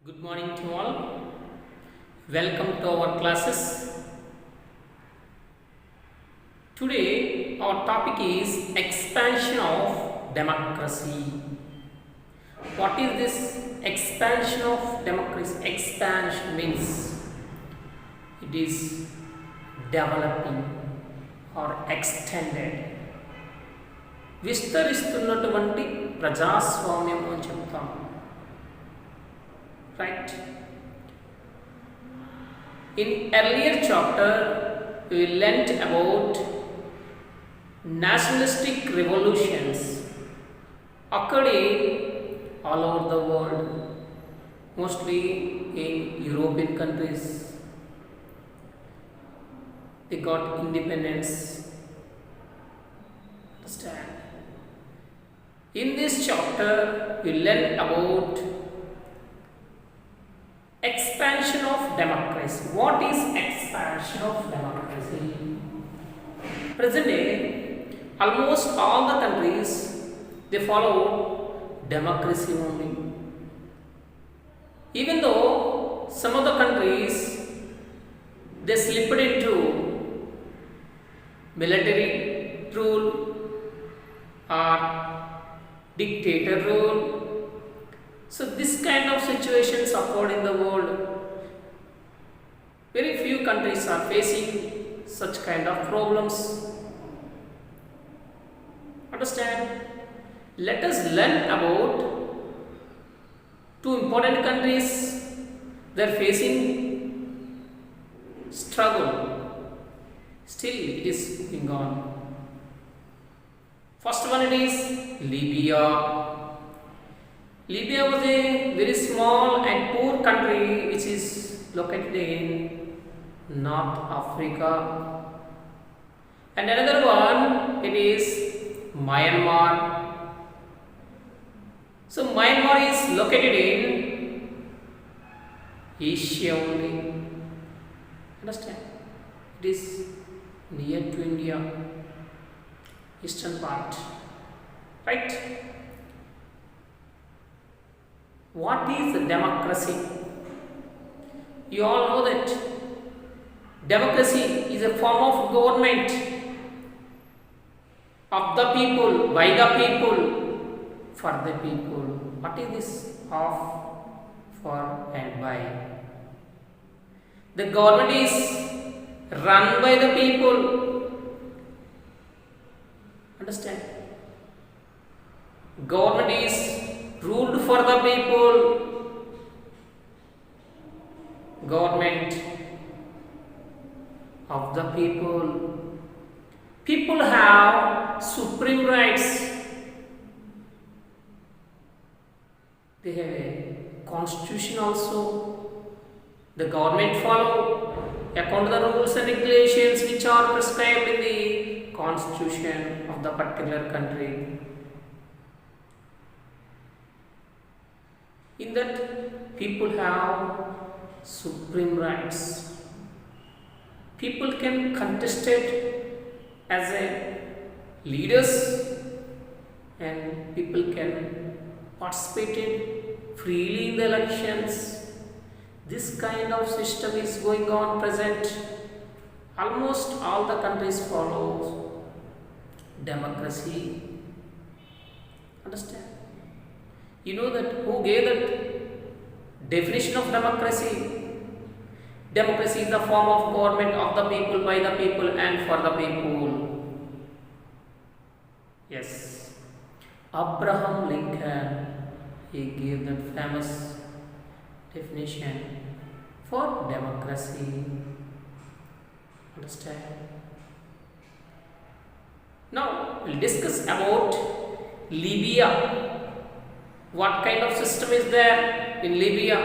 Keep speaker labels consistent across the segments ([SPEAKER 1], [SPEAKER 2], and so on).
[SPEAKER 1] Good morning to all. Welcome to our classes. Today our topic is expansion of democracy. What is this expansion of democracy? Expansion means it is developing or extended. విస్తరిస్తున్నటువంటి ప్రజాస్వామ్యం అని చెప్తాం. Right? In earlier chapter, we learnt about nationalistic revolutions occurring all over the world, mostly in European countries. They got independence. Understand? In this chapter, we learn about expansion of democracy. What is expansion of democracy? Present day, almost all the countries they follow democracy only. Even though some of the countries they slipped into military rule or dictator rule. So this kind of situations occurred in the world. Very few countries are facing such kind of problems. Understand? Let us learn about two important countries. They are facing struggle. Still it is going on. First one it is Libya. Libya was a very small and poor country which is located in North Africa. And another one it is Myanmar. So Myanmar is located in Asia only. Understand? It is near to India, eastern part. Right? What is democracy? You all know that democracy is a form of government of the people, by the people, for the people. What is this of, for and by? The government is run by the people. Understand? Government is ruled for the people. Government of the people. People have supreme rights. They have a constitution also. The government follow according to the rules and regulations which are prescribed in the constitution of the particular country. In that, people have supreme rights. People can contest it as a leaders, and people can participate in freely in the elections. This kind of system is going on present. Almost all the countries follow democracy. Understand? You know that who gave that definition of democracy? Democracy is the form of government of the people, by the people and for the people. Yes. Abraham Lincoln, he gave that famous definition for democracy. Understand? Now we'll discuss about Libya. What kind of system is there in Libya?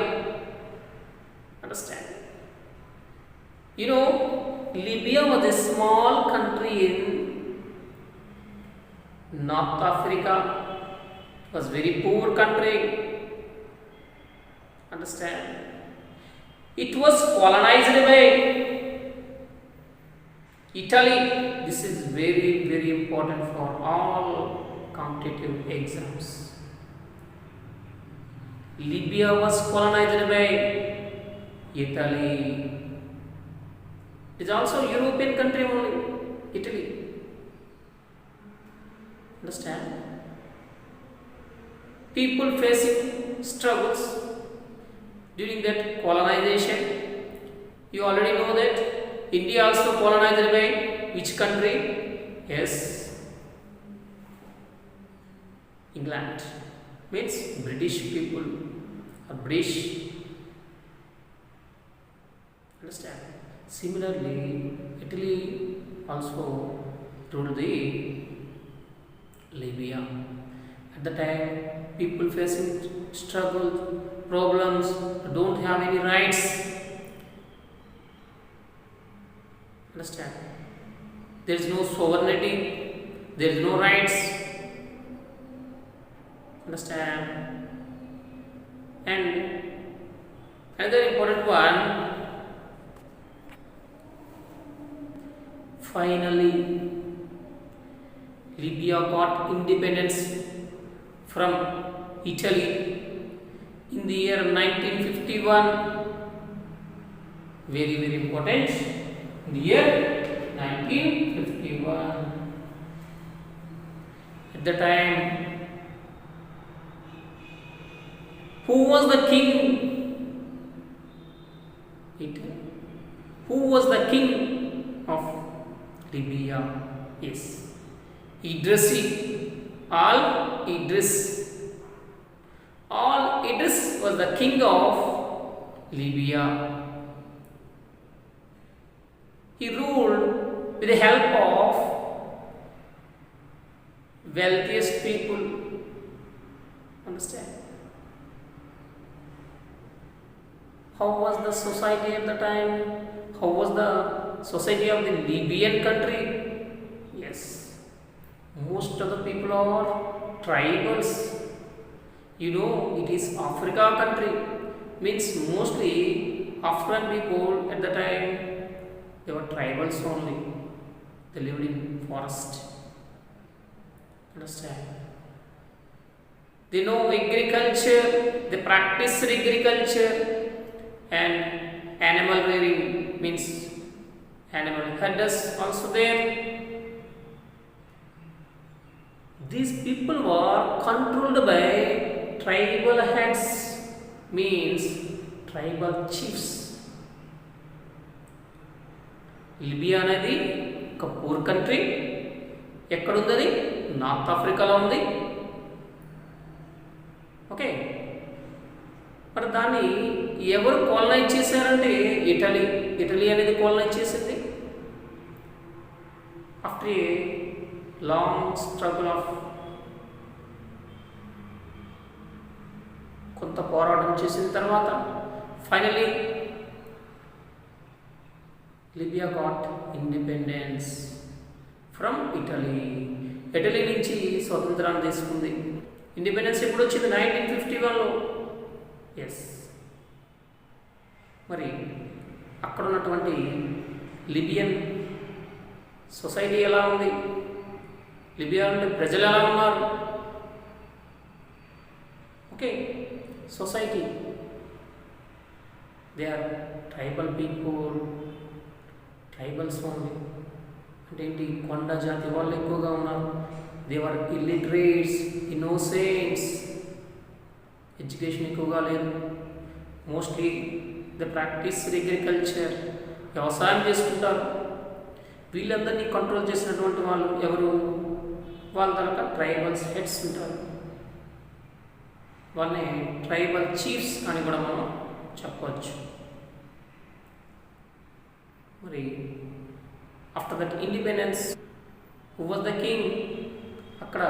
[SPEAKER 1] Understand? You know, Libya was a small country in North Africa. It was very poor country. Understand? It was colonized by Italy. This is very, very important for all competitive exams. Libya was colonized by Italy. It is also European country only, Italy. Understand? People facing struggles during that colonization. You already know that India also colonized by which country? Yes, England. Means British people or British. Understand? Similarly, Italy also ruled the Libya. At the time, people facing struggle, problems, don't have any rights. Understand? There is no sovereignty, there is no rights. Understand? And another important one, finally, Libya got independence from Italy in the year 1951. Very, very important. In the year 1951. At the time, who was the king? Italy. Who was the king of Libya? Yes, Idrisi. Al-Idris. Al-Idris was the king of Libya. He ruled with the help of wealthiest people. Understand? How was the society at the time? How was the society of the Libyan country? Yes, most of the people are tribals. You know, it is Africa country. Means mostly African people at the time, they were tribals only. They lived in forest. Understand? They know agriculture, they practice agriculture, and animal rearing, means animal herders also there. These people were controlled by tribal heads, means tribal chiefs. Libya అనేది ఒక poor country. ఎక్కడుంది అది? North ఆఫ్రికాలో ఉంది. Okay, మరి దాన్ని ఎవరు colonise చేశారంటే ఇటలీ. ఇటలీ అనేది కాలనైజ్ చేసింది. After a long struggle of, కొంత పోరాటం చేసిన తర్వాత finally Libya got independence from Italy. Italy నుంచి స్వతంత్రాన్ని తీసుకుంది. ఇండిపెండెన్స్ ఎప్పుడు వచ్చింది? 1951లో. ఎస్. మరి అక్కడ ఉన్నటువంటి లిబియన్ సొసైటీ ఎలా ఉంది? లిబియా అంటే ప్రజలు ఎలా ఉన్నారు? Okay, society, they are tribal people. Tribals only. అంటే ఏంటి? కొండ జాతి వాళ్ళు ఎక్కువగా ఉన్నారు. They are illiterates, innocents. Education ఎక్కువగా లేదు. మోస్ట్లీ ద ప్రాక్టీస్ అగ్రికల్చర్, వ్యవసాయం చేసుకుంటారు. వీళ్ళందరినీ కంట్రోల్ చేసినటువంటి వాళ్ళు ఎవరు? వాళ్ళ తర్వాత ట్రైబల్స్ హెడ్స్ ఉంటారు. వాళ్ళని ట్రైబల్ చీఫ్స్ అని కూడా మనం చెప్పవచ్చు. మరి after that independence, who was the king? అక్కడ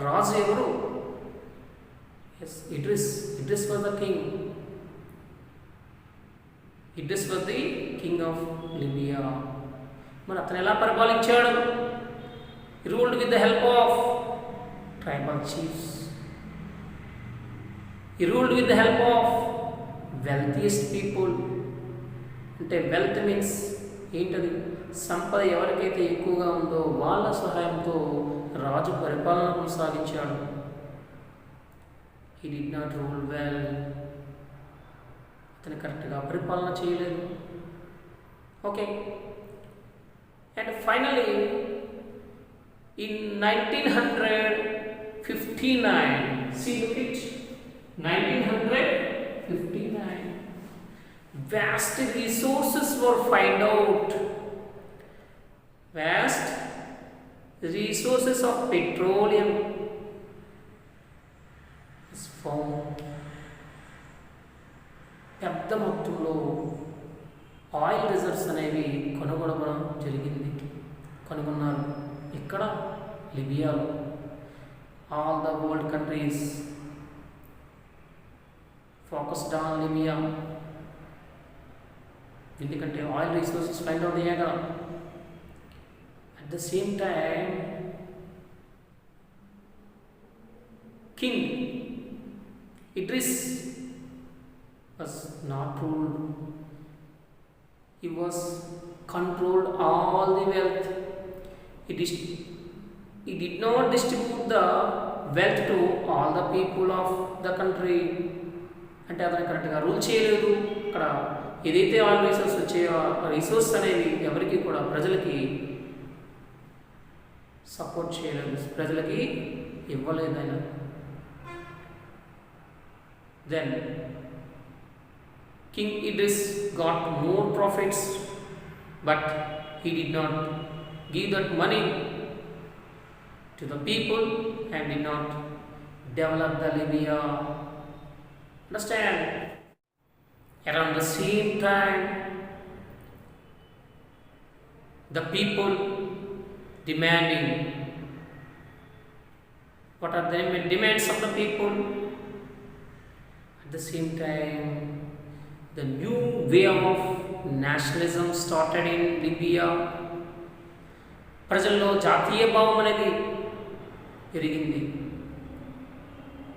[SPEAKER 1] రాజు ఎవరు? Yes, Idris. Idris was the king. Idris was the king of Libya. మరి అతను ఎలా పరిపాలించాడు? Ruled with the help of tribal chiefs. He ruled with the help of wealthiest people. అంటే wealth means ఏంటది? సంపద ఎవరికైతే ఎక్కువగా ఉందో వాళ్ళ సహాయంతో రాజు పరిపాలన కొనసాగించాడు. he did not rule well. అతను కరెక్ట్గా పరిపాలన చేయలేదు. Okay, and finally in 1959, see, look it, 1959, vast resources were found out. Vast resources of petroleum is found. పెద్ద మొత్తంలో ఆయిల్ రిజర్వ్స్ అనేవి కనుగొనడం జరిగింది. కనుగొన్నారు ఇక్కడ లిబియాలో. All the world countries focused on Libya, ఎందుకంటే ఆయిల్ రిసోర్సెస్ ఫైండ్ అవుట్ అయ్యాయి కదా. At the same time king Idris was not ruled. He was controlled all the wealth. He did not distribute the wealth to all the people of the country. అంటే అతను కరెక్ట్గా rule చేయలేదు. అక్కడ ఏదైతే oil resource వచ్చాయో ఆ resource అనేవి ఎవరికి కూడా ప్రజలకి సపోర్ట్ చేయలేదు, ప్రజలకి ఇవ్వలేదు ఆయన. Then King Idris got more profits, but he did not give that money to the people and did not develop the Libya. Understand? Around the same time, the people demanding. What are the demands of the people? At the same time, the new way of nationalism started in Libya. ప్రజల్లో జాతీయ భావం అనేది పెరిగింది.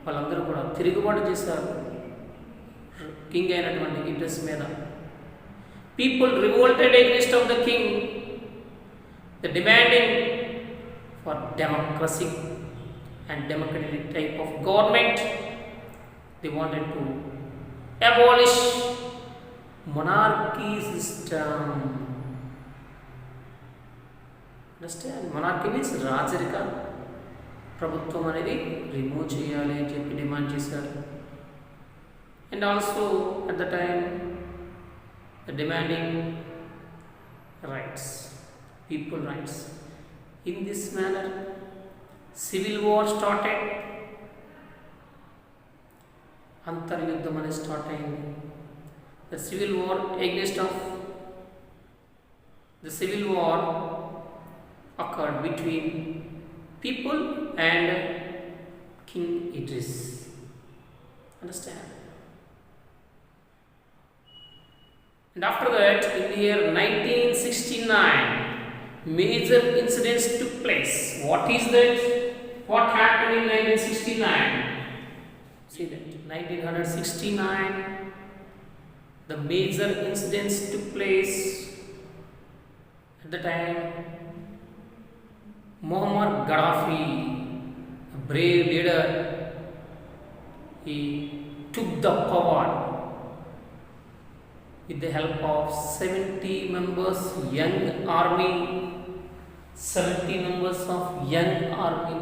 [SPEAKER 1] వాళ్ళందరూ కూడా తిరుగుబాటు చేశారు king అయినటువంటి ఇడ్రిస్ మీద. People revolted against of the king, the demanding for democracy and democratic type of government. They wanted to abolish monarchy system. Understand? Monarchy means రాజరిక ప్రభుత్వం అనేది రిమూవ్ చేయాలి అని చెప్పి డిమాండ్ చేశారు. And also at the time demanding rights, people rights. In this manner civil war started. అంతర్యుద్ధం అనేది start అయింది. The civil war against of the civil war occurred between people and King Idris. Understand? And after that, in the year 1969, major incidents took place. What is that? What happened in 1969? See that 1969. The major incidents took place. At the time, Muammar Gaddafi, a brave leader, he took the power with the help of 70 members young army. 70 members of young army.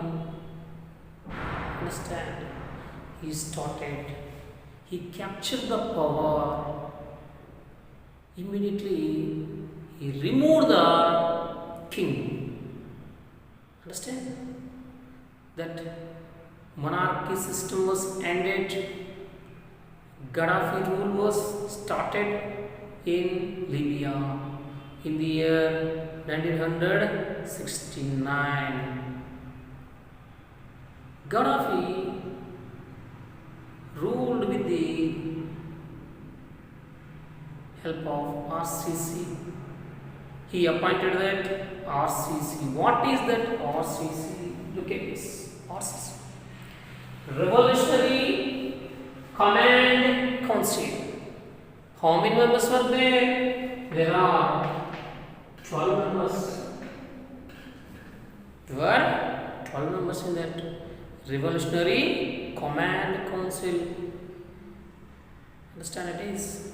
[SPEAKER 1] Understand? He started. He captured the power. Immediately he removed the king. Understand? That monarchy system was ended. Gaddafi rule was started in Libya in the year 1969. Gaddafi ruled with the help of RCC. He appointed that RCC. What is that RCC? Look at this. RCC. Revolutionary Command Council. How many members were there? There are 12 members. There were 12 members in that Revolutionary Command Council. Understand it is.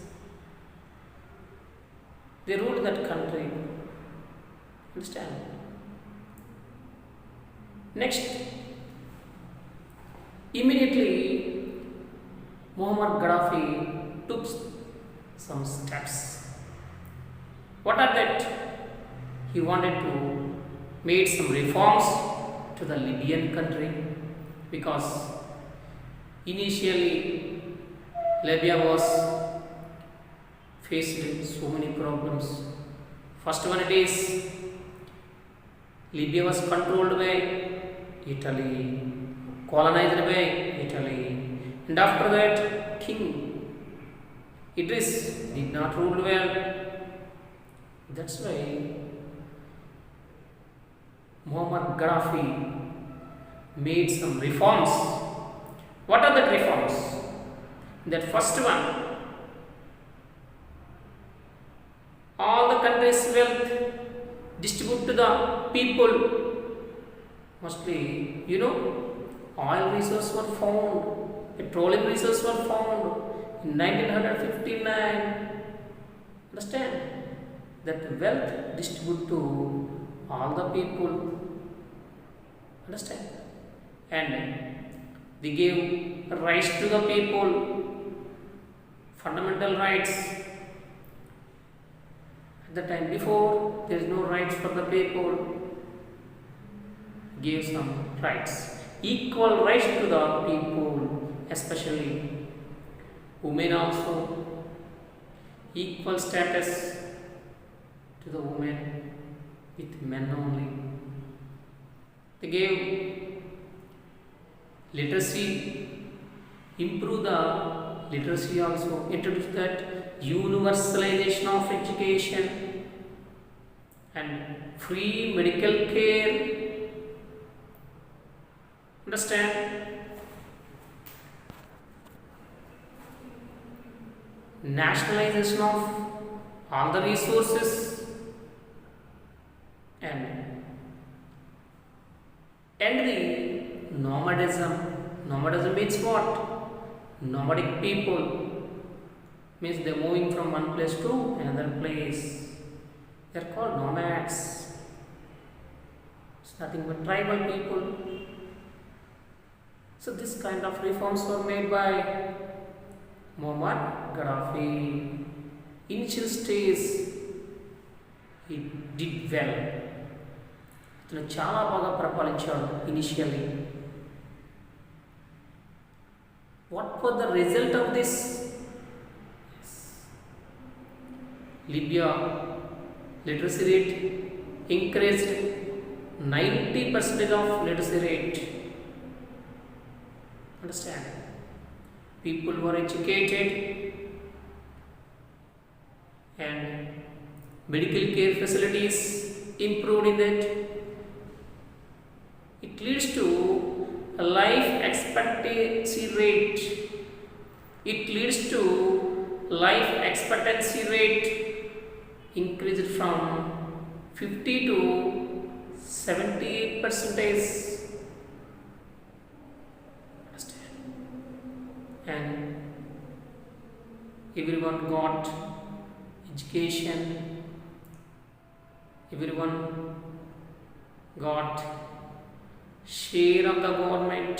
[SPEAKER 1] They ruled that country. Understand? Next, immediately Muammar Gaddafi took some steps. What are that? He wanted to make some reforms to the Libyan country because initially Libya was faced so many problems. First one it is Libya was controlled by Italy, colonized by Italy, and after that King Idris did not rule well. That's why Muammar Gaddafi made some reforms. What are the reforms? That first one, all the country's wealth distribute to the people. Mostly, oil resources were found, petroleum resources were found in 1959. Understand? That wealth distribute to all the people. Understand? And they gave rights to the people, fundamental rights. At the time before, there is no rights for the people. Gave some rights, equal rights to the people, especially women also, equal status to the women with men only. They gave literacy, improve the literacy also, introduce that universalization of education and free medical care. Understand? Nationalization of all the resources and the nomadism. Nomadism means what? Nomadic people means they're moving from one place to another place. They're called nomads. It's nothing but tribal people. So this kind of reforms were made by Muammar Gaddafi. Initial stage he did well. అతను చాలా బాగా పరిపాలించాడు initially. What was the result of this? Libya literacy rate increased 90% of literacy rate. Understand? People were educated and medical care facilities improved in that. It leads to a life expectancy rate. It leads to life expectancy rate increased from 50 to 70%. And everyone got education, everyone got share of the government,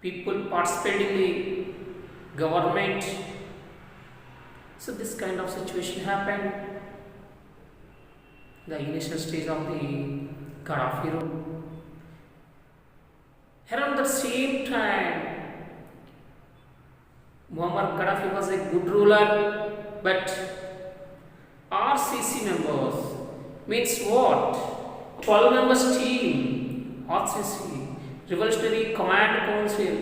[SPEAKER 1] people participating in the government. So this kind of situation happened the initial stage of the Gaddafi rule. Around the same time, Muammar Gaddafi was a good ruler, but RCC members means what? 12 members team, RCC, Revolutionary Command Council,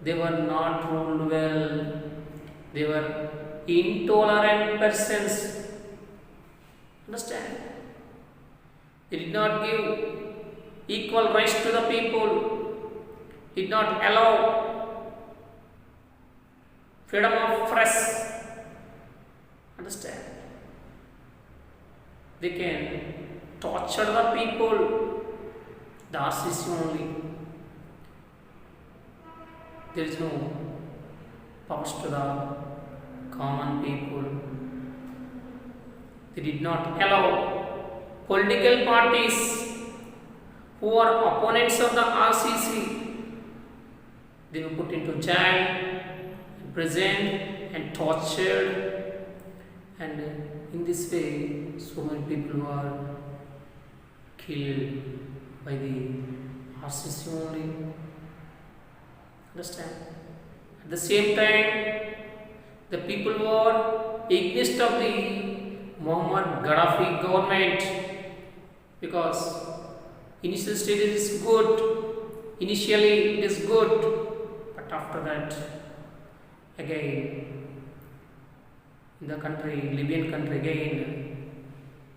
[SPEAKER 1] they were not ruled well. They were intolerant persons. Understand? They did not give equal rights to the people, did not allow freedom of press. Understand? They can torture the people, the RCC only. there is no powers to the common people. They did not allow political parties who are opponents of the RCC. They were put into jail, imprisoned, and tortured, and in this way, so many people were killed by the RCC only. Understand? At the same time, the people were against of the Muhammad Gaddafi government, because initial stage is good, initially it is good, but after that, again, in the country, Libyan country, again,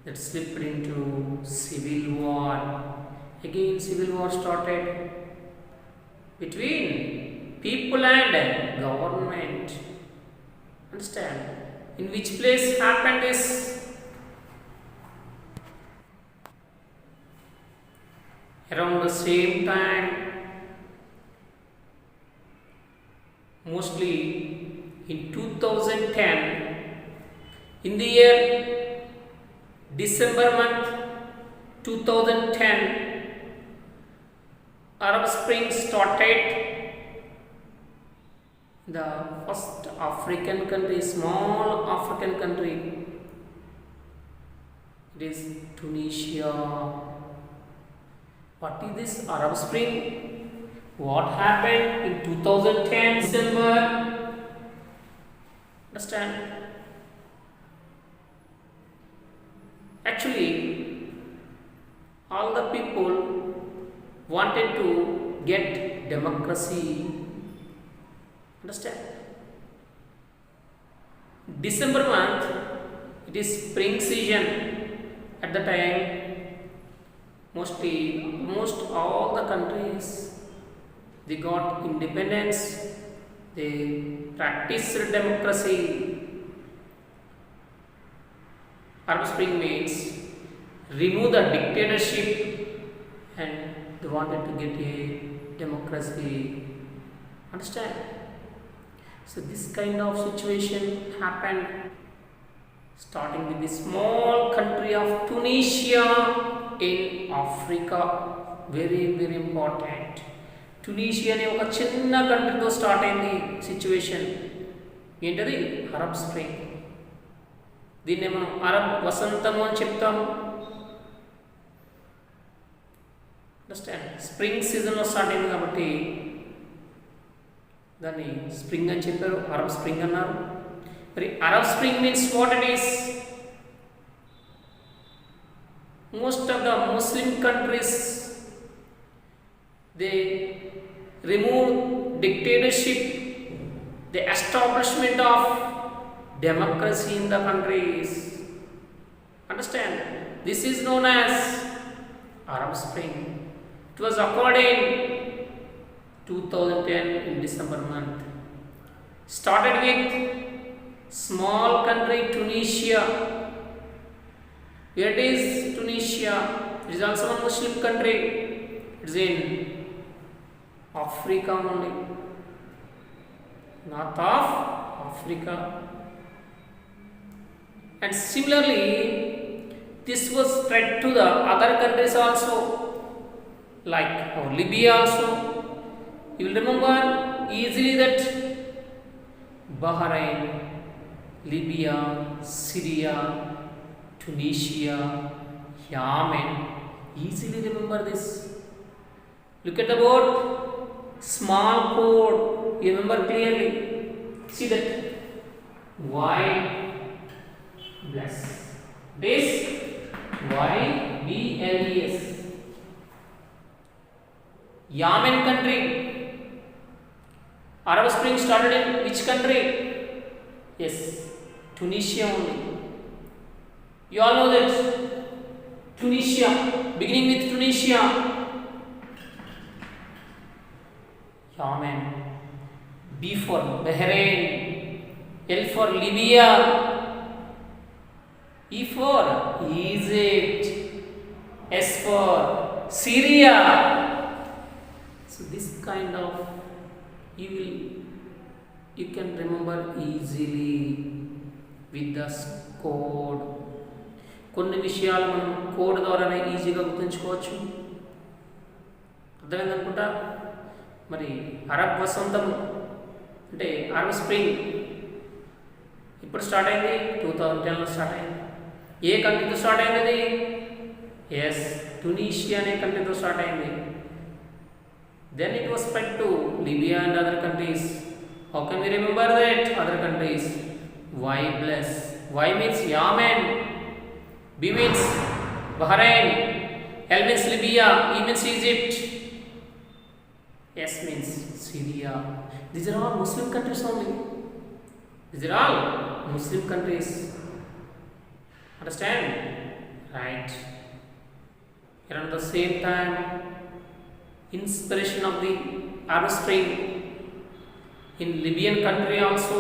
[SPEAKER 1] that slipped into civil war. Again, civil war started between people and government. Understand? In which place happened this? Around the same time, mostly in 2010, in the year December month 2010, Arab Spring started. The first African country, small African country, it is Tunisia. What is this Arab Spring? What happened in 2010 December? Understand? Actually, all the people wanted to get democracy. Understand? December month, it is spring season. At the time, almost all the countries, they got independence. They practiced democracy. Arab Spring means remove the dictatorship, and they wanted to get a democracy. Understand? So this kind of situation happened starting with the small country of Tunisia in Africa. Very important. Tunisia అనే ఒక చిన్న కంట్రీతో start అయింది situation. ఏంటది? Arab spring. దీన్నే మనం Arab వసంతము అని చెప్తాము. Understand? Spring సీజన్లో స్టార్ట్ అయింది కాబట్టి దాన్ని స్ప్రింగ్ అని చెప్పారు, అరబ్ స్ప్రింగ్ అన్నారు. మరి Arab spring means what it is? Most of the Muslim countries they remove dictatorship, the establishment of democracy in the countries. Understand? This is known as Arab Spring. It was occurred in 2010 in December month. Started with small country Tunisia. Where it is Tunisia? It is also a Muslim country. It is in Africa only. North of Africa. And similarly, this was spread to the other countries also, like Libya also. You will remember easily that Bahrain, Libya, Syria, Tunisia, Yemen. Easily remember this. Look at the board, small code. You remember clearly. See that white. Bless. This YBLES. Yemen country. Arab Spring started in which country? Yes, Tunisia only. You all know that Tunisia, beginning with Tunisia. Yemen. B for Bahrain. L for Libya. E for Egypt, S for Syria. So this kind of you can remember easily with the code. కొన్ని విషయాలు మనం code ద్వారానే ఈజీగా గుర్తుంచుకోవచ్చు. అర్థమైందనుకుంటా. మరి Arab వసంతం అంటే Arab spring ఇప్పుడు start అయింది, 2010లో స్టార్ట్ అయింది. ఏ కంట్రీతో స్టార్ట్ అయింది అది? ఎస్, ట్యునీషియా అనే కంట్రీతో స్టార్ట్ అయింది. Then it was spread to Libya and other countries. How can we remember that? Other countries. Y plus. Y means Yemen. B means Bahrain. L means Libya. E means Egypt. S means Syria. These are all Muslim countries only. These are all Muslim countries. Understand? Right. Around the same time, inspiration of the Arab Spring in Libyan country also,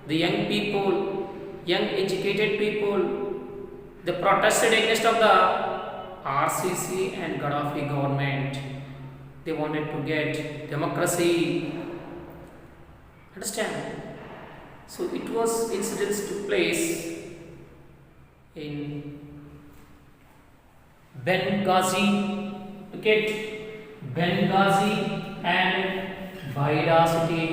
[SPEAKER 1] the young people, young educated people, they protested against of the RCC and Gaddafi government. They wanted to get democracy. Understand? So it was incidents took place in Benghazi, okay, Benghazi and Baida city.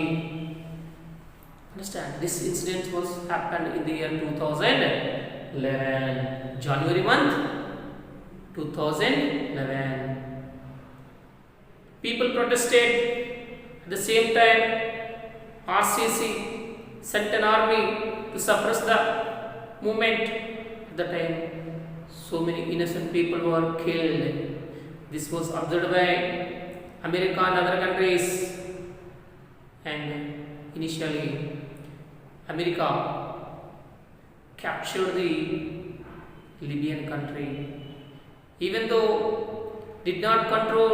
[SPEAKER 1] Understand? This incident was happened in the year 2011, January month 2011. People protested. At the same time, RCC sent an army to suppress the movement. At the time, so many innocent people were killed. This was observed by America and other countries. And initially, America captured the Libyan country. Even though did not control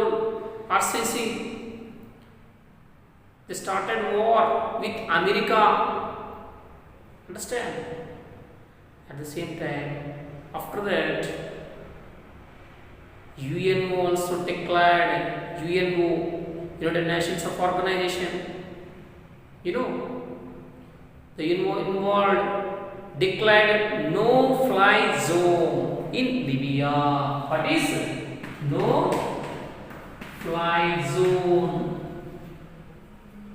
[SPEAKER 1] RCC, they started war with America. Understand? At the same time, after that, UNO also declared, UNO, United Nations of Organization, the UNO involved declared no-fly zone in Libya. What is no-fly zone?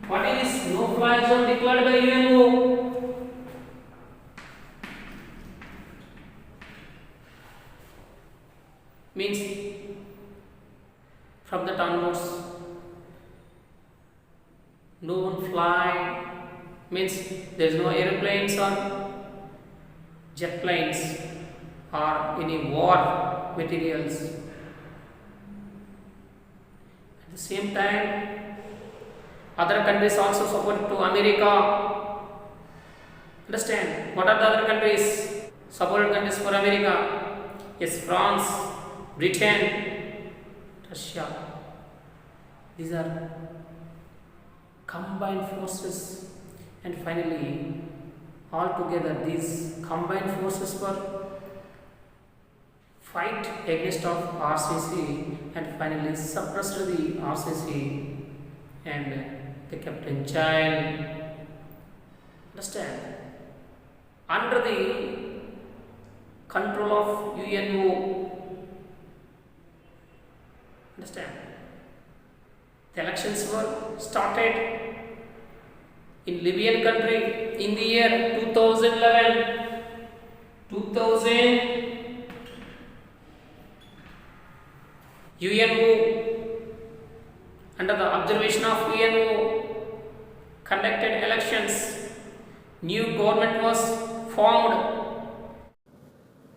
[SPEAKER 1] What is no-fly zone declared by UNO? Means from the onwards, no one fly, means there is no airplanes or jet planes or any war materials. At the same time, other countries also support to America. Understand? What are the other countries? Supported countries for America? Yes, France, Britain, Russia. These are combined forces, and finally, all together, these combined forces were fight against of RCC, and finally suppressed the RCC, and they kept in jail. Understand? Under the control of UNO. Understand? The elections were started in Libyan country in the year 2011. UNO, under the observation of UNO, conducted elections. New government was formed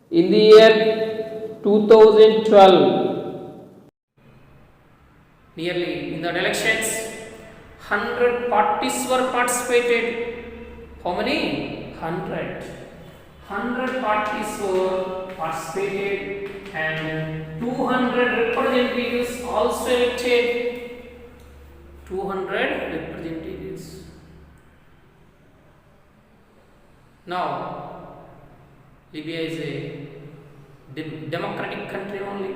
[SPEAKER 1] in the year 2012. Nearly in the elections, 100 parties were participated. How many? 100. 100 parties were participated, and 200 representatives also elected. 200 representatives. Now, Libya is a democratic country only.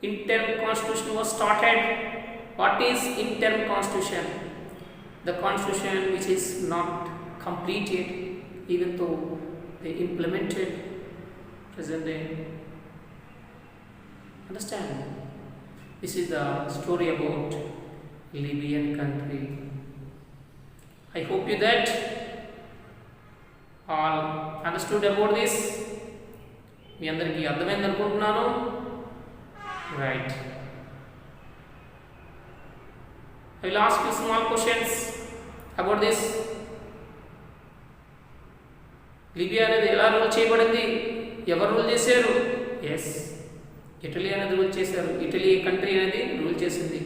[SPEAKER 1] Interim constitution was started what is interim constitution? The constitution which is not completed even though they implemented present day. Understand? This is the story about Libyan country. I hope you that all understood about this. మీ అందరికీ అర్థమైంది అనుకుంటున్నాను. Right. I will ask you small questions about this. Libya అనేది ఎలా rule చేయబడింది? ఎవరు rule చేశారు? Yes, Italy అనేది rule చేశారు. ఇటలీ కంట్రీ అనేది రూల్ చేసింది.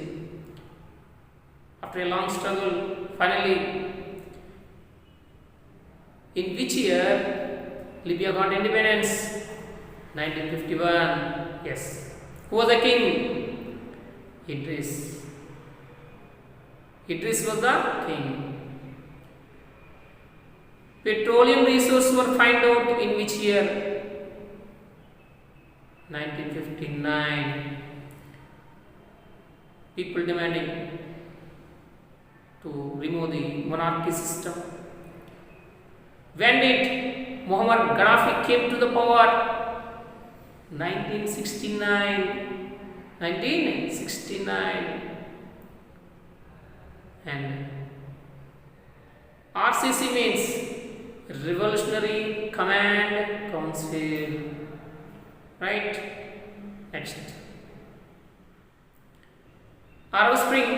[SPEAKER 1] After a long struggle finally in which year Libya got independence? 1951. Yes. Who was the king? Idris. Idris was the king. Petroleum resources were found out in which year? 1959. People demanding to remove the monarchy system. When did Muammar Gaddafi came to the power? 1969. 1969. And RCC means Revolutionary Command Council. Right? Next. Arab Spring.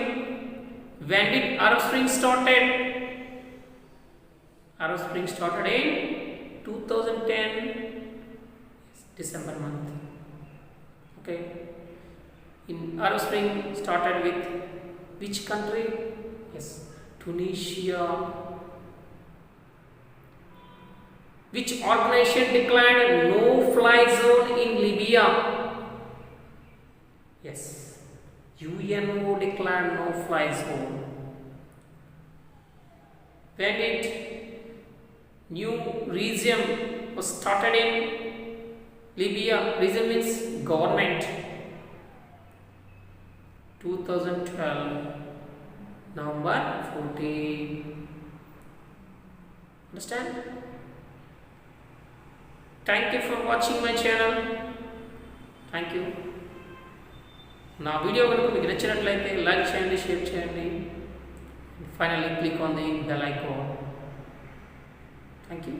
[SPEAKER 1] When did Arab Spring started? Arab Spring started in 2010 December month. Okay. In Arab Spring started with which country? Yes, Tunisia. Which organization declared no-fly zone in Libya? Yes, UNO declared no-fly zone. When did new regime was started in Libya? Regime means government. 2012 November 14. Understand? Thank you for watching my channel. Thank you. నా video కనుక మీకు నచ్చినట్లయితే like చేయండి, share చేయండి. Finally click on the bell icon. Thank you.